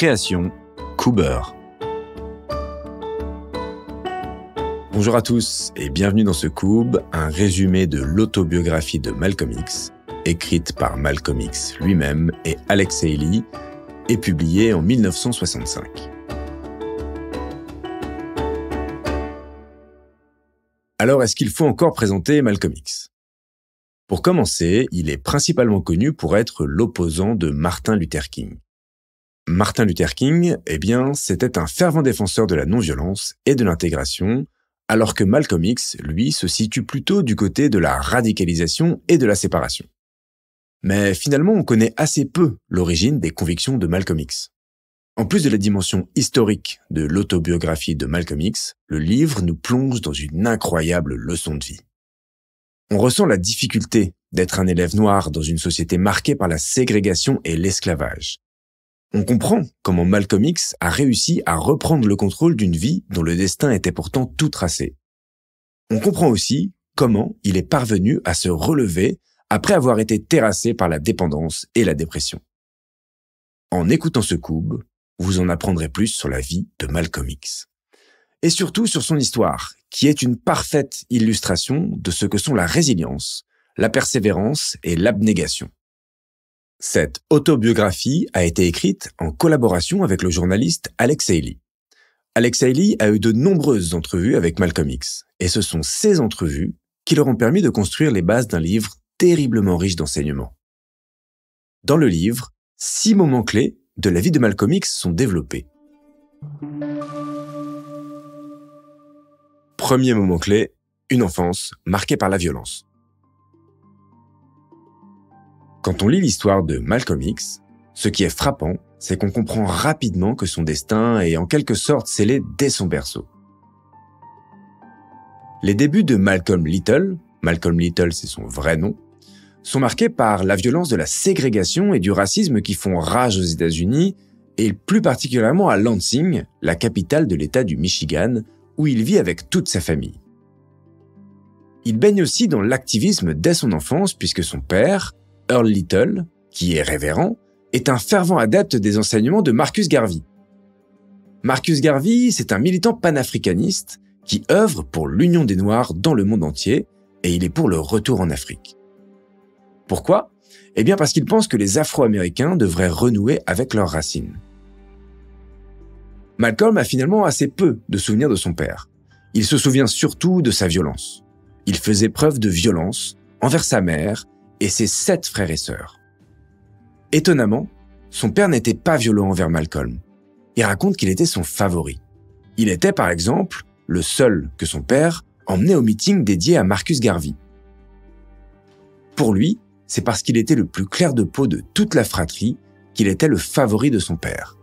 création, Coober. Bonjour à tous et bienvenue dans ce Coob, un résumé de l'autobiographie de Malcolm X, écrite par Malcolm X lui-même et Alex Haley, et publiée en 1965. Alors, est-ce qu'il faut encore présenter Malcolm X ? Pour commencer, il est principalement connu pour être l'opposant de Martin Luther King. Martin Luther King, c'était un fervent défenseur de la non-violence et de l'intégration, alors que Malcolm X, lui, se situe plutôt du côté de la radicalisation et de la séparation. Mais finalement, on connaît assez peu l'origine des convictions de Malcolm X. En plus de la dimension historique de l'autobiographie de Malcolm X, le livre nous plonge dans une incroyable leçon de vie. On ressent la difficulté d'être un élève noir dans une société marquée par la ségrégation et l'esclavage. On comprend comment Malcolm X a réussi à reprendre le contrôle d'une vie dont le destin était pourtant tout tracé. On comprend aussi comment il est parvenu à se relever après avoir été terrassé par la dépendance et la dépression. En écoutant ce Coob, vous en apprendrez plus sur la vie de Malcolm X. Et surtout sur son histoire, qui est une parfaite illustration de ce que sont la résilience, la persévérance et l'abnégation. Cette autobiographie a été écrite en collaboration avec le journaliste Alex Haley. Alex Haley a eu de nombreuses entrevues avec Malcolm X, et ce sont ces entrevues qui leur ont permis de construire les bases d'un livre terriblement riche d'enseignements. Dans le livre, 6 moments clés de la vie de Malcolm X sont développés. Premier moment clé, une enfance marquée par la violence. Quand on lit l'histoire de Malcolm X, ce qui est frappant, c'est qu'on comprend rapidement que son destin est en quelque sorte scellé dès son berceau. Les débuts de Malcolm Little c'est son vrai nom, sont marqués par la violence de la ségrégation et du racisme qui font rage aux États-Unis et plus particulièrement à Lansing, la capitale de l'État du Michigan, où il vit avec toute sa famille. Il baigne aussi dans l'activisme dès son enfance puisque son père, Earl Little, qui est révérend, est un fervent adepte des enseignements de Marcus Garvey. Marcus Garvey, c'est un militant panafricaniste qui œuvre pour l'union des Noirs dans le monde entier et il est pour le retour en Afrique. Pourquoi ? Parce qu'il pense que les Afro-Américains devraient renouer avec leurs racines. Malcolm a finalement assez peu de souvenirs de son père. Il se souvient surtout de sa violence. Il faisait preuve de violence envers sa mère et ses 7 frères et sœurs. Étonnamment, son père n'était pas violent envers Malcolm. Il raconte qu'il était son favori. Il était, par exemple, le seul que son père emmenait au meeting dédié à Marcus Garvey. Pour lui, c'est parce qu'il était le plus clair de peau de toute la fratrie qu'il était le favori de son père.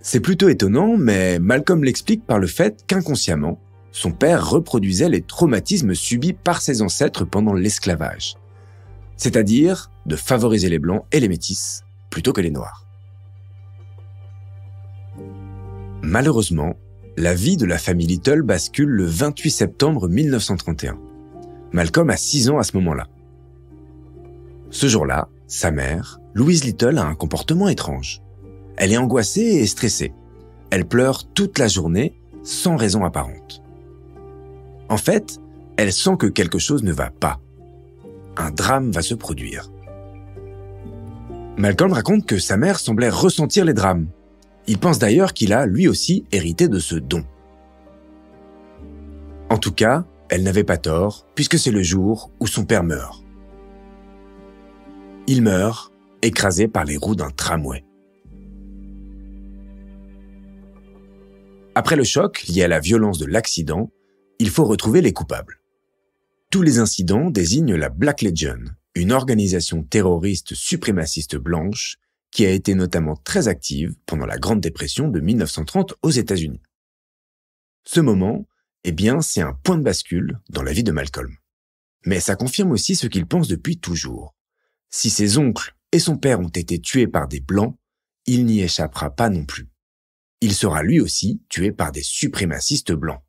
C'est plutôt étonnant, mais Malcolm l'explique par le fait qu'inconsciemment, son père reproduisait les traumatismes subis par ses ancêtres pendant l'esclavage. C'est-à-dire de favoriser les Blancs et les Métis plutôt que les Noirs. Malheureusement, la vie de la famille Little bascule le 28 septembre 1931. Malcolm a 6 ans à ce moment-là. Ce jour-là, sa mère, Louise Little, a un comportement étrange. Elle est angoissée et stressée. Elle pleure toute la journée sans raison apparente. En fait, elle sent que quelque chose ne va pas. Un drame va se produire. Malcolm raconte que sa mère semblait ressentir les drames. Il pense d'ailleurs qu'il a, lui aussi, hérité de ce don. En tout cas, elle n'avait pas tort, puisque c'est le jour où son père meurt. Il meurt, écrasé par les roues d'un tramway. Après le choc lié à la violence de l'accident, il faut retrouver les coupables. Tous les incidents désignent la Black Legion, une organisation terroriste suprémaciste blanche qui a été notamment très active pendant la Grande Dépression de 1930 aux États-Unis. Ce moment, c'est un point de bascule dans la vie de Malcolm. Mais ça confirme aussi ce qu'il pense depuis toujours. Si ses oncles et son père ont été tués par des Blancs, il n'y échappera pas non plus. Il sera lui aussi tué par des suprémacistes blancs.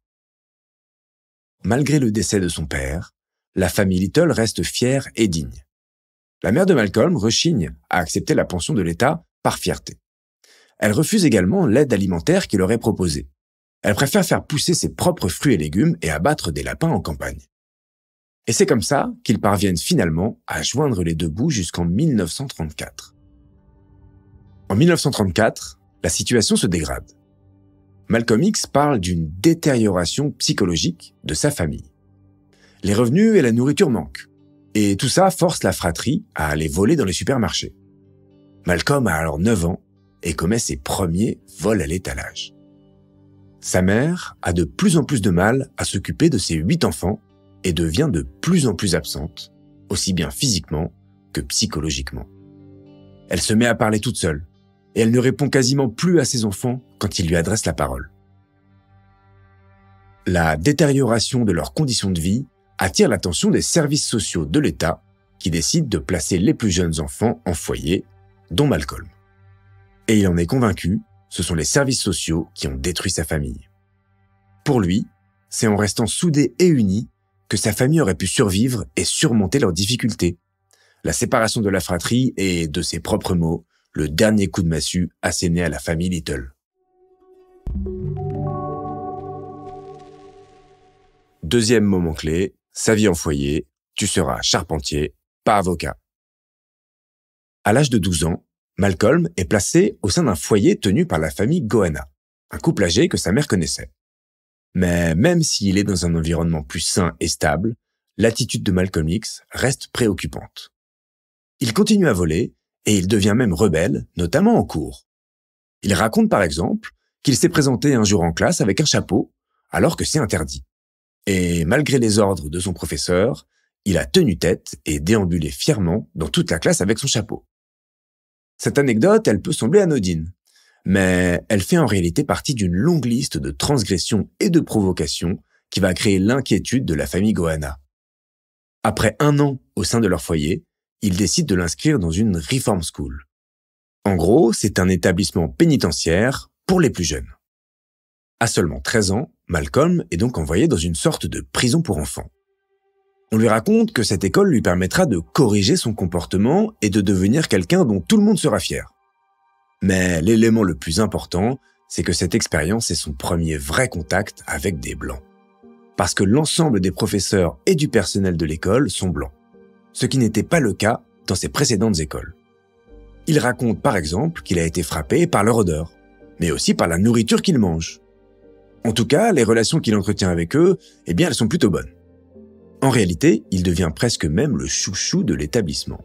Malgré le décès de son père, la famille Little reste fière et digne. La mère de Malcolm rechigne à accepter la pension de l'État par fierté. Elle refuse également l'aide alimentaire qu'il leur est proposée. Elle préfère faire pousser ses propres fruits et légumes et abattre des lapins en campagne. Et c'est comme ça qu'ils parviennent finalement à joindre les deux bouts jusqu'en 1934. En 1934, la situation se dégrade. Malcolm X parle d'une détérioration psychologique de sa famille. Les revenus et la nourriture manquent. Et tout ça force la fratrie à aller voler dans les supermarchés. Malcolm a alors 9 ans et commet ses premiers vols à l'étalage. Sa mère a de plus en plus de mal à s'occuper de ses 8 enfants et devient de plus en plus absente, aussi bien physiquement que psychologiquement. Elle se met à parler toute seule et elle ne répond quasiment plus à ses enfants quand ils lui adressent la parole. La détérioration de leurs conditions de vie attire l'attention des services sociaux de l'État qui décident de placer les plus jeunes enfants en foyer, dont Malcolm. Et il en est convaincu, ce sont les services sociaux qui ont détruit sa famille. Pour lui, c'est en restant soudés et unis que sa famille aurait pu survivre et surmonter leurs difficultés. La séparation de la fratrie est, de ses propres mots, le dernier coup de massue asséné à la famille Little. Deuxième moment clé, sa vie en foyer, tu seras charpentier, pas avocat. À l'âge de 12 ans, Malcolm est placé au sein d'un foyer tenu par la famille Goanna, un couple âgé que sa mère connaissait. Mais même s'il est dans un environnement plus sain et stable, l'attitude de Malcolm X reste préoccupante. Il continue à voler et il devient même rebelle, notamment en cours. Il raconte par exemple qu'il s'est présenté un jour en classe avec un chapeau, alors que c'est interdit. Et malgré les ordres de son professeur, il a tenu tête et déambulé fièrement dans toute la classe avec son chapeau. Cette anecdote, elle peut sembler anodine, mais elle fait en réalité partie d'une longue liste de transgressions et de provocations qui va créer l'inquiétude de la famille Goanna. Après 1 an au sein de leur foyer, ils décident de l'inscrire dans une reform school. En gros, c'est un établissement pénitentiaire pour les plus jeunes. À seulement 13 ans, Malcolm est donc envoyé dans une sorte de prison pour enfants. On lui raconte que cette école lui permettra de corriger son comportement et de devenir quelqu'un dont tout le monde sera fier. Mais l'élément le plus important, c'est que cette expérience est son premier vrai contact avec des Blancs. Parce que l'ensemble des professeurs et du personnel de l'école sont blancs. Ce qui n'était pas le cas dans ses précédentes écoles. Il raconte par exemple qu'il a été frappé par leur odeur, mais aussi par la nourriture qu'il mange. En tout cas, les relations qu'il entretient avec eux, elles sont plutôt bonnes. En réalité, il devient presque même le chouchou de l'établissement.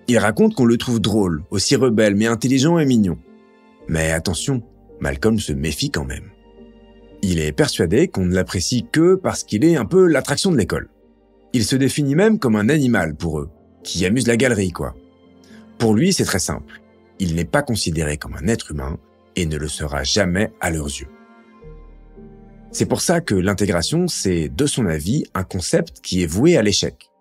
Il raconte qu'on le trouve drôle, aussi rebelle mais intelligent et mignon. Mais attention, Malcolm se méfie quand même. Il est persuadé qu'on ne l'apprécie que parce qu'il est un peu l'attraction de l'école. Il se définit même comme un animal pour eux, qui amuse la galerie quoi. Pour lui, c'est très simple. Il n'est pas considéré comme un être humain et ne le sera jamais à leurs yeux. C'est pour ça que l'intégration, c'est, de son avis, un concept qui est voué à l'échec.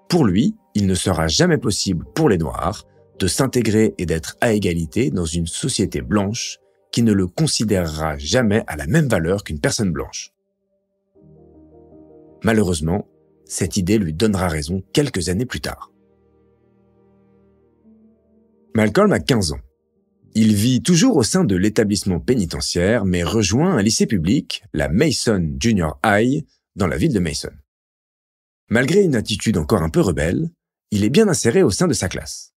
Pour lui, il ne sera jamais possible pour les Noirs de s'intégrer et d'être à égalité dans une société blanche qui ne le considérera jamais à la même valeur qu'une personne blanche. Malheureusement, cette idée lui donnera raison quelques années plus tard. Malcolm a 15 ans. Il vit toujours au sein de l'établissement pénitentiaire, mais rejoint un lycée public, la Mason Junior High, dans la ville de Mason. Malgré une attitude encore un peu rebelle, il est bien inséré au sein de sa classe.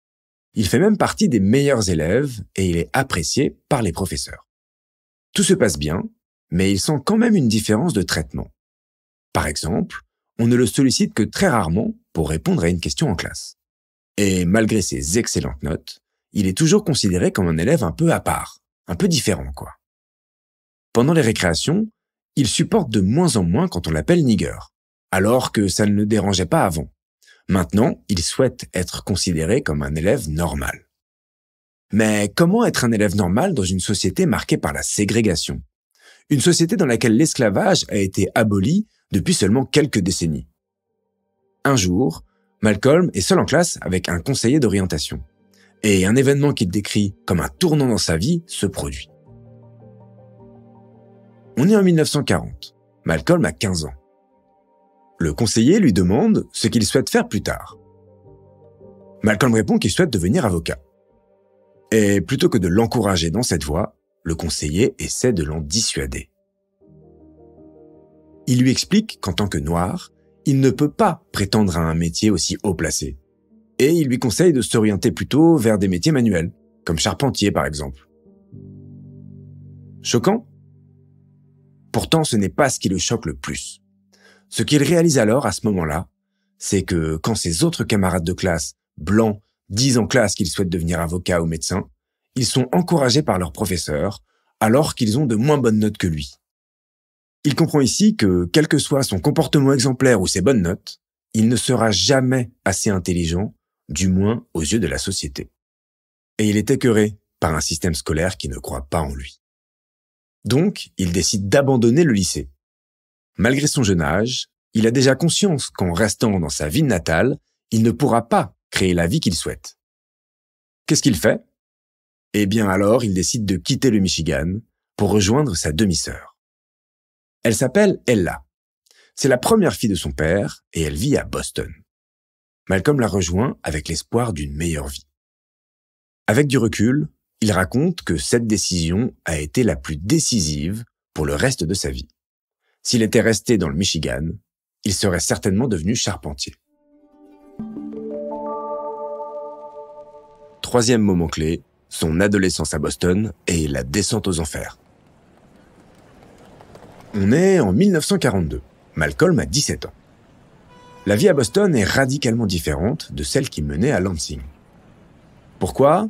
Il fait même partie des meilleurs élèves et il est apprécié par les professeurs. Tout se passe bien, mais il sent quand même une différence de traitement. Par exemple, on ne le sollicite que très rarement pour répondre à une question en classe. Et malgré ses excellentes notes, il est toujours considéré comme un élève un peu à part, un peu différent quoi. Pendant les récréations, il supporte de moins en moins quand on l'appelle nigger, alors que ça ne le dérangeait pas avant. Maintenant, il souhaite être considéré comme un élève normal. Mais comment être un élève normal dans une société marquée par la ségrégation? Une société dans laquelle l'esclavage a été aboli depuis seulement quelques décennies. Un jour, Malcolm est seul en classe avec un conseiller d'orientation. Et un événement qu'il décrit comme un tournant dans sa vie se produit. On est en 1940. Malcolm a 15 ans. Le conseiller lui demande ce qu'il souhaite faire plus tard. Malcolm répond qu'il souhaite devenir avocat. Et plutôt que de l'encourager dans cette voie, le conseiller essaie de l'en dissuader. Il lui explique qu'en tant que noir, il ne peut pas prétendre à un métier aussi haut placé. Et il lui conseille de s'orienter plutôt vers des métiers manuels, comme charpentier par exemple. Choquant? Pourtant, ce n'est pas ce qui le choque le plus. Ce qu'il réalise alors, à ce moment-là, c'est que quand ses autres camarades de classe, blancs, disent en classe qu'ils souhaitent devenir avocat ou médecin, ils sont encouragés par leurs professeurs, alors qu'ils ont de moins bonnes notes que lui. Il comprend ici que, quel que soit son comportement exemplaire ou ses bonnes notes, il ne sera jamais assez intelligent, du moins aux yeux de la société. Et il est écœuré par un système scolaire qui ne croit pas en lui. Donc, il décide d'abandonner le lycée. Malgré son jeune âge, il a déjà conscience qu'en restant dans sa ville natale, il ne pourra pas créer la vie qu'il souhaite. Qu'est-ce qu'il fait? Eh bien alors, il décide de quitter le Michigan pour rejoindre sa demi-sœur. Elle s'appelle Ella. C'est la première fille de son père et elle vit à Boston. Malcolm la rejoint avec l'espoir d'une meilleure vie. Avec du recul, il raconte que cette décision a été la plus décisive pour le reste de sa vie. S'il était resté dans le Michigan, il serait certainement devenu charpentier. Troisième moment clé, son adolescence à Boston et la descente aux enfers. On est en 1942. Malcolm a 17 ans. La vie à Boston est radicalement différente de celle qu'il menait à Lansing. Pourquoi?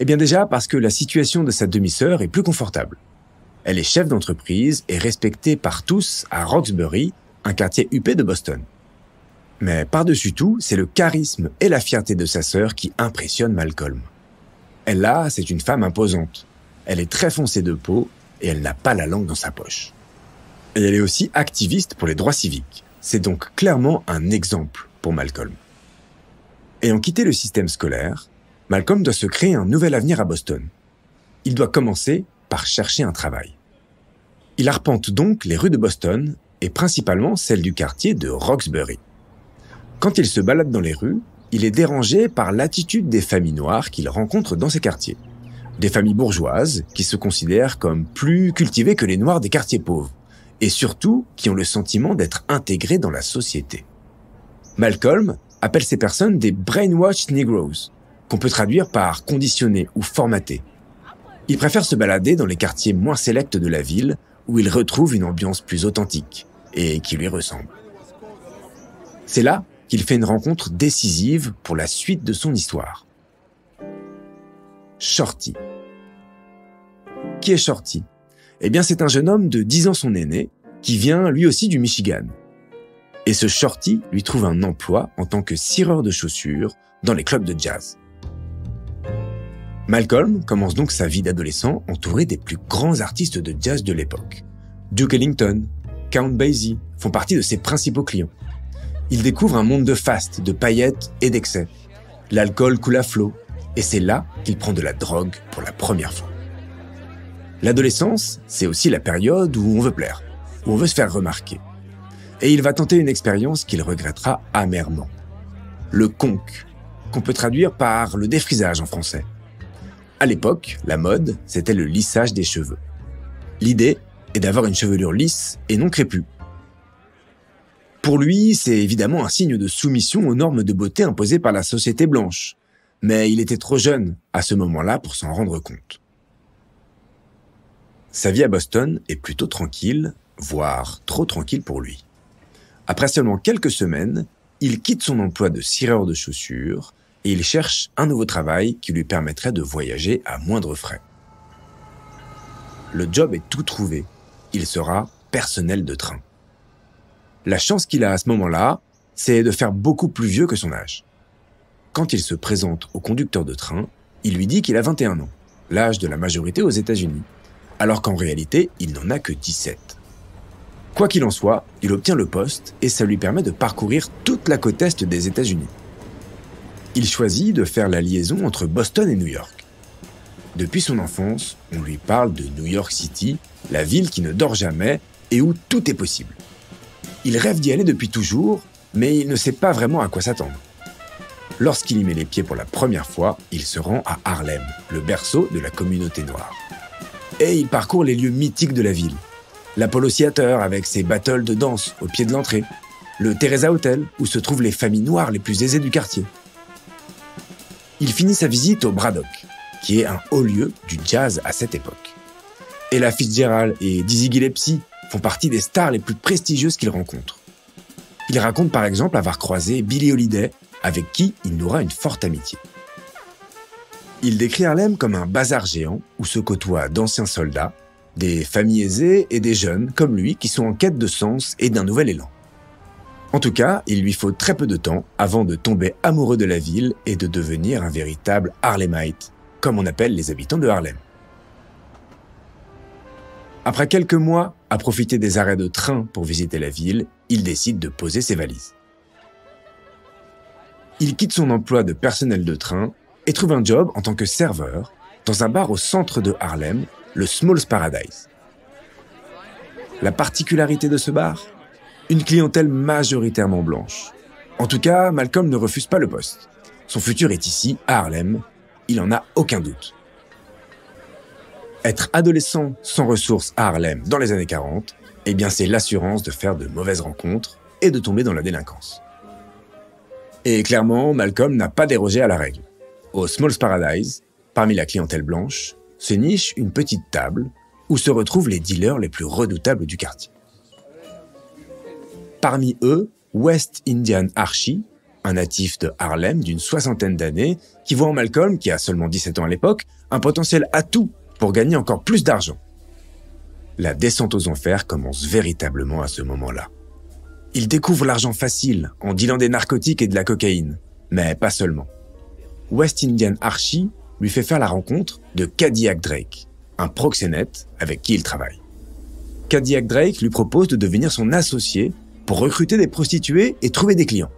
Eh bien déjà parce que la situation de sa demi-sœur est plus confortable. Elle est chef d'entreprise et respectée par tous à Roxbury, un quartier huppé de Boston. Mais par-dessus tout, c'est le charisme et la fierté de sa sœur qui impressionnent Malcolm. Ella, c'est une femme imposante. Elle est très foncée de peau et elle n'a pas la langue dans sa poche. Et elle est aussi activiste pour les droits civiques. C'est donc clairement un exemple pour Malcolm. Ayant quitté le système scolaire, Malcolm doit se créer un nouvel avenir à Boston. Il doit commencer par chercher un travail. Il arpente donc les rues de Boston et principalement celles du quartier de Roxbury. Quand il se balade dans les rues, il est dérangé par l'attitude des familles noires qu'il rencontre dans ces quartiers. Des familles bourgeoises qui se considèrent comme plus cultivées que les noirs des quartiers pauvres et surtout qui ont le sentiment d'être intégrées dans la société. Malcolm appelle ces personnes des brainwashed Negroes, qu'on peut traduire par conditionnés ou formatés. Il préfère se balader dans les quartiers moins sélects de la ville où il retrouve une ambiance plus authentique et qui lui ressemble. C'est là qu'il fait une rencontre décisive pour la suite de son histoire. Shorty. Qui est Shorty? Eh bien, c'est un jeune homme de 10 ans son aîné, qui vient lui aussi du Michigan. Et ce Shorty lui trouve un emploi en tant que cireur de chaussures dans les clubs de jazz. Malcolm commence donc sa vie d'adolescent entouré des plus grands artistes de jazz de l'époque. Duke Ellington, Count Basie font partie de ses principaux clients. Il découvre un monde de faste, de paillettes et d'excès. L'alcool coule à flot, et c'est là qu'il prend de la drogue pour la première fois. L'adolescence, c'est aussi la période où on veut plaire, où on veut se faire remarquer. Et il va tenter une expérience qu'il regrettera amèrement. Le conque, qu'on peut traduire par le défrisage en français. À l'époque, la mode, c'était le lissage des cheveux. L'idée est d'avoir une chevelure lisse et non crépue. Pour lui, c'est évidemment un signe de soumission aux normes de beauté imposées par la société blanche. Mais il était trop jeune à ce moment-là pour s'en rendre compte. Sa vie à Boston est plutôt tranquille, voire trop tranquille pour lui. Après seulement quelques semaines, il quitte son emploi de cireur de chaussures et il cherche un nouveau travail qui lui permettrait de voyager à moindre frais. Le job est tout trouvé. Il sera personnel de train. La chance qu'il a à ce moment-là, c'est de faire beaucoup plus vieux que son âge. Quand il se présente au conducteur de train, il lui dit qu'il a 21 ans, l'âge de la majorité aux États-Unis, alors qu'en réalité, il n'en a que 17. Quoi qu'il en soit, il obtient le poste et ça lui permet de parcourir toute la côte est des États-Unis. Il choisit de faire la liaison entre Boston et New York. Depuis son enfance, on lui parle de New York City, la ville qui ne dort jamais et où tout est possible. Il rêve d'y aller depuis toujours, mais il ne sait pas vraiment à quoi s'attendre. Lorsqu'il y met les pieds pour la première fois, il se rend à Harlem, le berceau de la communauté noire. Et il parcourt les lieux mythiques de la ville. L'Apollo Theater avec ses battles de danse au pied de l'entrée. Le Teresa Hotel où se trouvent les familles noires les plus aisées du quartier. Il finit sa visite au Braddock, qui est un haut lieu du jazz à cette époque. Ella Fitzgerald et Dizzy Gillespie font partie des stars les plus prestigieuses qu'il rencontre. Il raconte par exemple avoir croisé Billie Holiday, avec qui il nourra une forte amitié. Il décrit Harlem comme un bazar géant où se côtoient d'anciens soldats, des familles aisées et des jeunes comme lui qui sont en quête de sens et d'un nouvel élan. En tout cas, il lui faut très peu de temps avant de tomber amoureux de la ville et de devenir un véritable Harlemite, comme on appelle les habitants de Harlem. Après quelques mois, à profiter des arrêts de train pour visiter la ville, il décide de poser ses valises. Il quitte son emploi de personnel de train et trouve un job en tant que serveur dans un bar au centre de Harlem, le Small's Paradise. La particularité de ce bar ? Une clientèle majoritairement blanche. En tout cas, Malcolm ne refuse pas le poste. Son futur est ici, à Harlem, il en a aucun doute. Être adolescent sans ressources à Harlem dans les années 40, eh bien c'est l'assurance de faire de mauvaises rencontres et de tomber dans la délinquance. Et clairement, Malcolm n'a pas dérogé à la règle. Au Small's Paradise, parmi la clientèle blanche, se niche une petite table où se retrouvent les dealers les plus redoutables du quartier. Parmi eux, West Indian Archie, un natif de Harlem d'une 60aine d'années, qui voit en Malcolm, qui a seulement 17 ans à l'époque, un potentiel atout pour gagner encore plus d'argent. La descente aux enfers commence véritablement à ce moment-là. Il découvre l'argent facile en dealant des narcotiques et de la cocaïne, mais pas seulement. West Indian Archie lui fait faire la rencontre de Cadillac Drake, un proxénète avec qui il travaille. Cadillac Drake lui propose de devenir son associé pour recruter des prostituées et trouver des clients.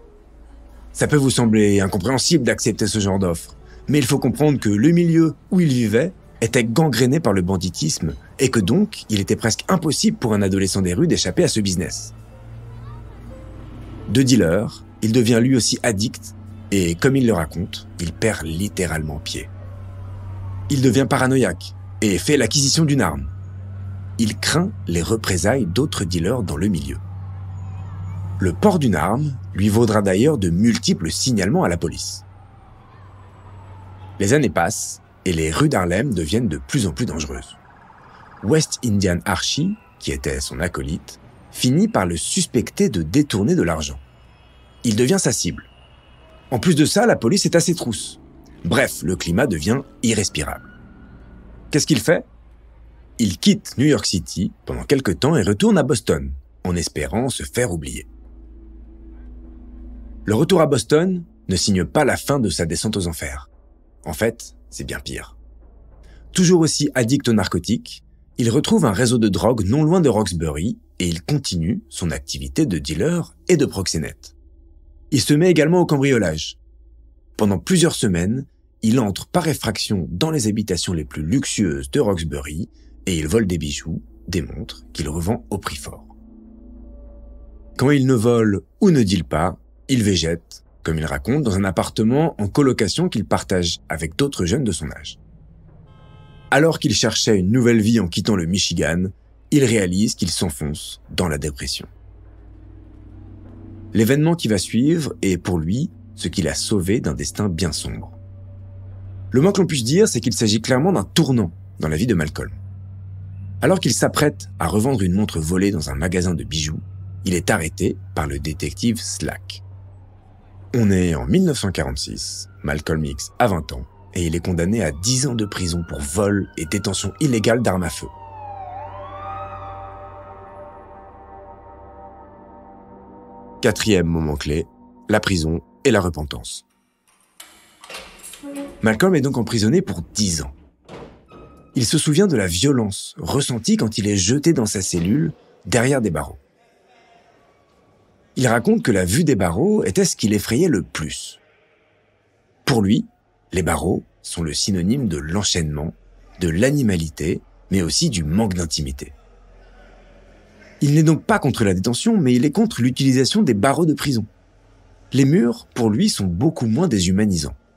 Ça peut vous sembler incompréhensible d'accepter ce genre d'offre, mais il faut comprendre que le milieu où il vivait était gangréné par le banditisme et que donc il était presque impossible pour un adolescent des rues d'échapper à ce business. De dealer, il devient lui aussi addict et, comme il le raconte, il perd littéralement pied. Il devient paranoïaque et fait l'acquisition d'une arme. Il craint les représailles d'autres dealers dans le milieu. Le port d'une arme lui vaudra d'ailleurs de multiples signalements à la police. Les années passent et les rues d'Harlem deviennent de plus en plus dangereuses. West Indian Archie, qui était son acolyte, finit par le suspecter de détourner de l'argent. Il devient sa cible. En plus de ça, la police est à ses trousses. Bref, le climat devient irrespirable. Qu'est-ce qu'il fait ? Il quitte New York City pendant quelques temps et retourne à Boston, en espérant se faire oublier. Le retour à Boston ne signe pas la fin de sa descente aux enfers. En fait, c'est bien pire. Toujours aussi addict aux narcotiques, il retrouve un réseau de drogue non loin de Roxbury et il continue son activité de dealer et de proxénète. Il se met également au cambriolage. Pendant plusieurs semaines, il entre par effraction dans les habitations les plus luxueuses de Roxbury et il vole des bijoux, des montres qu'il revend au prix fort. Quand il ne vole ou ne deale pas, il végète, comme il raconte, dans un appartement en colocation qu'il partage avec d'autres jeunes de son âge. Alors qu'il cherchait une nouvelle vie en quittant le Michigan, il réalise qu'il s'enfonce dans la dépression. L'événement qui va suivre est pour lui ce qui l'a sauvé d'un destin bien sombre. Le moins que l'on puisse dire, c'est qu'il s'agit clairement d'un tournant dans la vie de Malcolm. Alors qu'il s'apprête à revendre une montre volée dans un magasin de bijoux, il est arrêté par le détective Slack. On est en 1946, Malcolm X a 20 ans et il est condamné à 10 ans de prison pour vol et détention illégale d'armes à feu. Quatrième moment clé, la prison et la repentance. Malcolm est donc emprisonné pour 10 ans. Il se souvient de la violence ressentie quand il est jeté dans sa cellule derrière des barreaux. Il raconte que la vue des barreaux était ce qui l'effrayait le plus. Pour lui, les barreaux sont le synonyme de l'enchaînement, de l'animalité, mais aussi du manque d'intimité. Il n'est donc pas contre la détention, mais il est contre l'utilisation des barreaux de prison. Les murs, pour lui, sont beaucoup moins déshumanisants.